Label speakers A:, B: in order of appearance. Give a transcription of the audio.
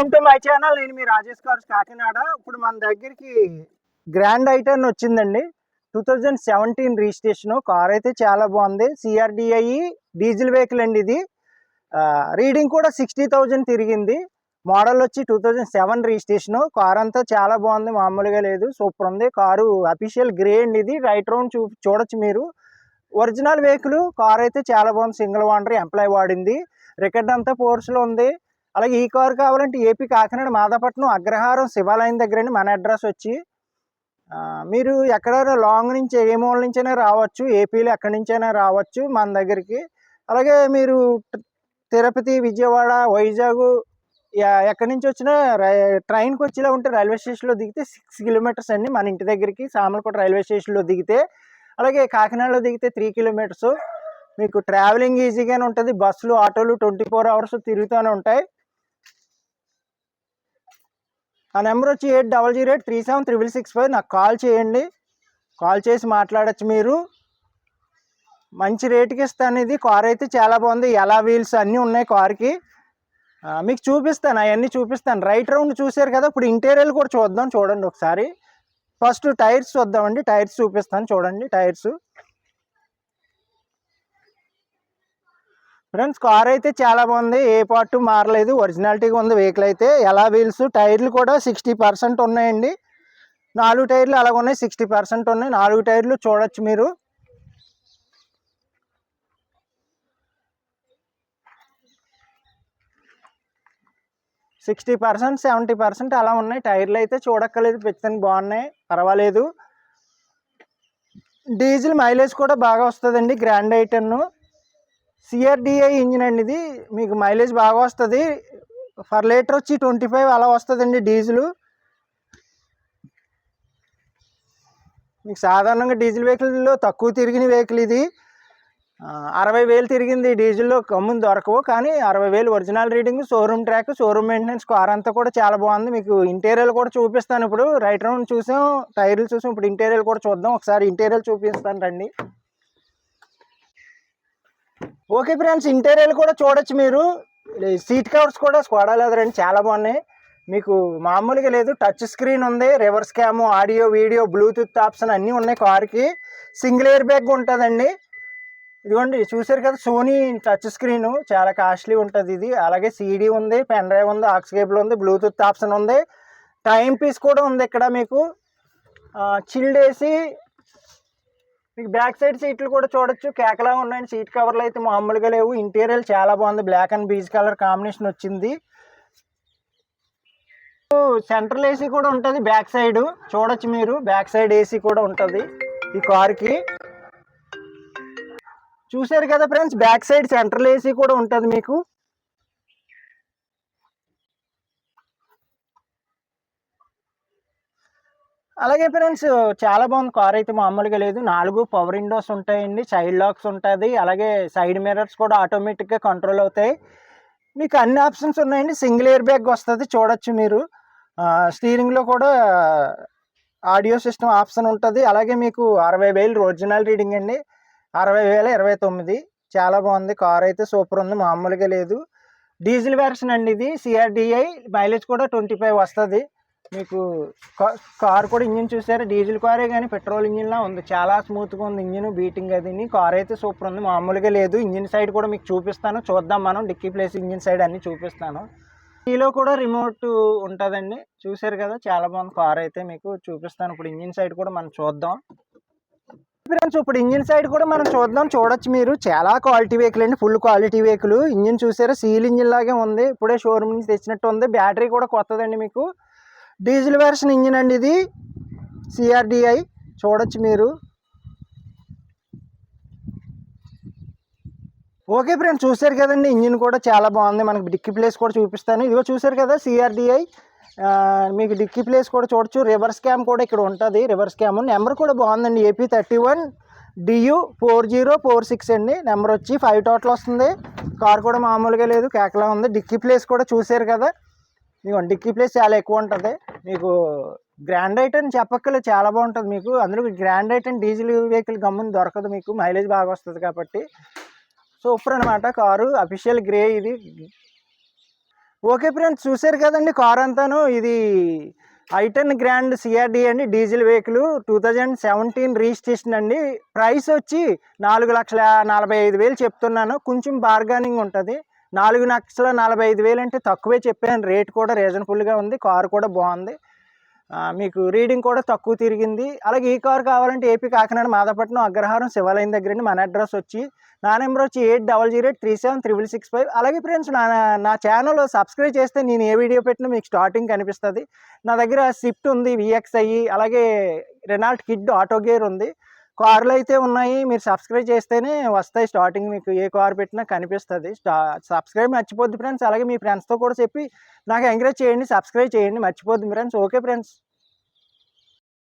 A: Welcome to my channel. నేను మీ Rajesh cars Kakinada. ఇప్పుడు మన దగ్గరికి గ్రాండ్ ఐటెన్ వచ్చిందండి. 2017 రిజిస్ట్రేషన్ కార్ అయితే చాలా బాగుంది. సిఆర్డిఐ డీజిల్ వెహికల్ అండి ఇది. రీడింగ్ కూడా 60,000 తిరిగింది. మోడల్ వచ్చి 2007 రిజిస్ట్రేషన్. కార్ అంతా చాలా బాగుంది, మామూలుగా లేదు, సూపర్ ఉంది. కారు అఫీషియల్ గ్రే అండి ఇది. రైట్ రౌండ్ చూడొచ్చు మీరు. Original vehicle. కార్ అయితే చాలా బాగుంది. సింగిల్ ఓనర్, ఎంప్లాయ్ వాడింది. రికార్డ్ అంతా ఫోర్స్లో ఉంది. అలాగే ఈ కారు కావాలంటే ఏపీ కాకినాడ మాదాపట్నం అగ్రహారం శివాలయం దగ్గరండి మన అడ్రస్ వచ్చి. మీరు ఎక్కడైనా లాంగ్ నుంచి ఏ మూల నుంచైనా రావచ్చు, ఏపీలో ఎక్కడి నుంచైనా రావచ్చు మన దగ్గరికి. అలాగే మీరు తిరుపతి, విజయవాడ, వైజాగ్ ఎక్కడి నుంచి వచ్చినా ట్రైన్కి వచ్చేలా ఉంటే రైల్వే స్టేషన్లో దిగితే 6 కిలోమీటర్స్ అండి మన ఇంటి దగ్గరికి. సామర్లకోట రైల్వే స్టేషన్లో దిగితే, అలాగే కాకినాడలో దిగితే 3 కిలోమీటర్స్. మీకు ట్రావెలింగ్ ఈజీగానే ఉంటుంది. బస్సులు, ఆటోలు 24 అవర్స్ తిరుగుతూనే ఉంటాయి. ఆ నెంబర్ వచ్చి 8008376665. నాకు కాల్ చేయండి. కాల్ చేసి మాట్లాడచ్చు మీరు. మంచి రేటుకి ఇస్తాను. ఇది కార్ అయితే చాలా బాగుంది. ఎలా వీల్స్ అన్నీ ఉన్నాయి కార్కి. మీకు చూపిస్తాను, అవన్నీ చూపిస్తాను. రైట్ రౌండ్ చూసారు కదా. ఇప్పుడు ఇంటీరియర్ కూడా చూద్దాం. చూడండి ఒకసారి. ఫస్ట్ టైర్స్ చూద్దామండి. టైర్స్ చూపిస్తాను చూడండి. టైర్స్ ఫ్రెండ్స్, కార్ అయితే చాలా బాగుంది. ఏ పార్ట్ మారలేదు, ఒరిజినాలిటీగా ఉంది వెహికల్ అయితే. ఎలా వీల్స్, టైర్లు కూడా 60% ఉన్నాయండి. 4 టైర్లు అలాగ ఉన్నాయి, 60% ఉన్నాయి. 4 టైర్లు చూడొచ్చు మీరు. సిక్స్టీ 70% అలా ఉన్నాయి. టైర్లు అయితే చూడక్కర్లేదు, పెచ్చని బాగున్నాయి, పర్వాలేదు. డీజిల్ మైలేజ్ కూడా బాగా వస్తుందండి. గ్రాండ్ ఐటెన్ సిఆర్డిఐ ఇంజిన్ అండి ఇది. మీకు మైలేజ్ బాగా వస్తుంది. పర్ లీటర్ వచ్చి 25 అలా వస్తుందండి డీజిల్. మీకు సాధారణంగా డీజిల్ వెహికల్లో తక్కువ తిరిగిన వెహికల్ ఇది. 60,000 తిరిగింది డీజిల్లో. కమ్ముని దొరకవు, కానీ 60,000 original reading, showroom track, showroom maintenance. Car అంతా కూడా చాలా బాగుంది. మీకు ఇంటీరియర్ కూడా చూపిస్తాను. ఇప్పుడు రైట్ రౌండ్ చూసాం, టైర్లు చూసాం, ఇప్పుడు ఇంటీరియర్ కూడా చూద్దాం. ఒకసారి ఇంటీరియర్ చూపిస్తాను రండి. ఓకే ఫ్రెండ్స్, ఇంటీరియర్ కూడా చూడొచ్చు మీరు. సీట్ కవర్స్ కూడా స్కోడా లెదర్ అండి, చాలా బాగున్నాయి. మీకు మామూలుగా లేదు, టచ్ స్క్రీన్ ఉంది, reverse cam, audio, video, Bluetooth option అన్నీ ఉన్నాయి కార్కి. సింగిల్ ఎయిర్ బ్యాగ్ ఉంటుందండి. ఇదిగోండి చూసారు కదా, సోనీ టచ్ స్క్రీన్, చాలా కాస్ట్లీ ఉంటుంది ఇది. అలాగే సీడీ ఉంది, పెన్ డ్రైవ్ ఉంది, ఆక్స్ కేబుల్ ఉంది, బ్లూటూత్ ఆప్షన్ ఉంది, టైం పీస్ కూడా ఉంది ఇక్కడ మీకు. Chilled AC. మీకు బ్యాక్ సైడ్ సీట్లు కూడా చూడొచ్చు, కేకలా ఉన్నాయండి. సీట్ కవర్లు అయితే మామూలుగా లేవు. ఇంటీరియర్ చాలా బాగుంది. Black and beige colour combination వచ్చింది. సెంట్రల్ ఏసీ కూడా ఉంటుంది బ్యాక్ సైడ్, చూడొచ్చు మీరు. బ్యాక్ సైడ్ ఏసీ కూడా ఉంటుంది ఈ కార్కి. చూసారు కదా friends, back side central AC కూడా ఉంటుంది మీకు. అలాగే ఫ్రెండ్స్, చాలా బాగుంది కార్ అయితే, మామూలుగా లేదు. 4 పవర్ విండోస్ ఉంటాయండి, సైడ్ లాక్స్ ఉంటుంది. అలాగే సైడ్ మిర్రర్స్ కూడా ఆటోమేటిక్గా కంట్రోల్ అవుతాయి. మీకు అన్ని ఆప్షన్స్ ఉన్నాయండి. సింగిల్ ఎయిర్ బ్యాగ్ వస్తుంది, చూడొచ్చు మీరు. స్టీరింగ్లో కూడా ఆడియో సిస్టమ్ ఆప్షన్ ఉంటుంది. అలాగే మీకు 60,000 ఒరిజినల్ రీడింగ్ అండి. 60,029. చాలా బాగుంది కార్ అయితే, సూపర్ ఉంది, మామూలుగా లేదు. డీజిల్ వెర్షన్ అండి ఇది, సిఆర్డిఐ. మైలేజ్ కూడా 25 వస్తుంది మీకు. కార్ కూడా ఇంజిన్ చూసారు, డీజిల్ కారే కానీ పెట్రోల్ ఇంజిన్లా ఉంది. చాలా స్మూత్గా ఉంది ఇంజిన్, బీటింగ్ అది. కార్ అయితే సూపర్ ఉంది, మామూలుగా లేదు. ఇంజిన్ సైడ్ కూడా మీకు చూపిస్తాను, చూద్దాం మనం. డిక్కీ ప్లేస్, ఇంజిన్ సైడ్ అన్నీ చూపిస్తాను. ఈలో కూడా రిమోట్ ఉంటుందండి, చూసారు కదా. చాలా బాగుంది కార్ అయితే, మీకు చూపిస్తాను. ఇప్పుడు ఇంజిన్ సైడ్ కూడా మనం చూద్దాం ఫ్రెండ్స్. ఇప్పుడు ఇంజిన్ సైడ్ కూడా మనం చూద్దాం, చూడొచ్చు మీరు. చాలా క్వాలిటీ వెహికల్ అండి, ఫుల్ క్వాలిటీ వెహికల్. ఇంజిన్ చూసారా, సీల్ ఇంజిన్ లాగే ఉంది, ఇప్పుడే షోరూమ్ నుంచి తెచ్చినట్టు ఉంది. బ్యాటరీ కూడా కొత్తదండి మీకు. డీజిల్ వెర్షన్ ఇంజిన్ అండి ఇది, సిఆర్డిఐ. చూడొచ్చు మీరు. ఓకే ఫ్రెండ్స్, చూసారు కదండి, ఇంజిన్ కూడా చాలా బాగుంది. మనకి డిక్కీ ప్లేస్ కూడా చూపిస్తాను. ఇదిగో చూసారు కదా, సిఆర్డిఐ. మీకు డిక్కీ ప్లేస్ కూడా చూడొచ్చు. రివర్స్ క్యామ్ కూడా ఇక్కడ ఉంటుంది, రివర్స్ క్యామ్. నెంబర్ కూడా బాగుందండి, AP31DU4046 అండి. నెంబర్ వచ్చి 5 టోటల్ వస్తుంది. కార్ కూడా మామూలుగా లేదు, కేకలా ఉంది. డిక్కీ ప్లేస్ కూడా చూసారు కదా. మీకు డిక్కీ ప్లేస్ చాలా ఎక్కువ ఉంటుంది మీకు. గ్రాండ్ ఐటెన్ చెప్పక్కర్లేదు, చాలా బాగుంటుంది మీకు. అందులో గ్రాండ్ ఐటెన్ డీజిల్ వెహికల్ గమ్ముని దొరకదు మీకు, మైలేజ్ బాగా వస్తుంది కాబట్టి. సూపర్ అనమాట కారు. అఫీషియల్ గ్రే ఇది. ఓకే ఫ్రెండ్స్, చూసారు కదండి కార్ అంతాను. ఇది i10 గ్రాండ్ సిఆర్డి అండి, డీజిల్ వెహికల్, 2017 రిజిస్ట్రేషన్ అండి. ప్రైస్ వచ్చి 4,45,000 చెప్తున్నాను. కొంచెం బార్గానింగ్ ఉంటుంది. 4,45,000 అంటే తక్కువే చెప్పాను. రేట్ కూడా రీజనబుల్గా ఉంది. కార్ కూడా బాగుంది. మీకు రీడింగ్ కూడా తక్కువ తిరిగింది. అలాగే ఈ కార్ కావాలంటే ఏపీ కాకినాడ మాదాపట్నం అగ్రహారం శివాలయం దగ్గరండి. మన అడ్రస్ వచ్చి, నా నెంబర్ వచ్చి 8008376665. అలాగే ఫ్రెండ్స్, నా ఛానల్ సబ్స్క్రైబ్ చేస్తే నేను ఏ వీడియో పెట్టినా మీకు స్టార్టింగ్ కనిపిస్తుంది. నా దగ్గర స్విఫ్ట్ ఉంది, విఎక్స్ఐ, అలాగే రెనాల్ట్ కిడ్ ఆటో గేర్ ఉంది. కార్లు అయితే ఉన్నాయి. మీరు సబ్స్క్రైబ్ చేస్తేనే వస్తాయి స్టార్టింగ్, మీకు ఏ కార్ పెట్టినా కనిపిస్తుంది. సబ్స్క్రైబ్ మర్చిపోద్ది ఫ్రెండ్స్. అలాగే మీ ఫ్రెండ్స్తో కూడా చెప్పి నాకు ఎంకరేజ్ చేయండి, సబ్స్క్రైబ్ చేయండి, మర్చిపోద్ది ఫ్రెండ్స్. Okay friends.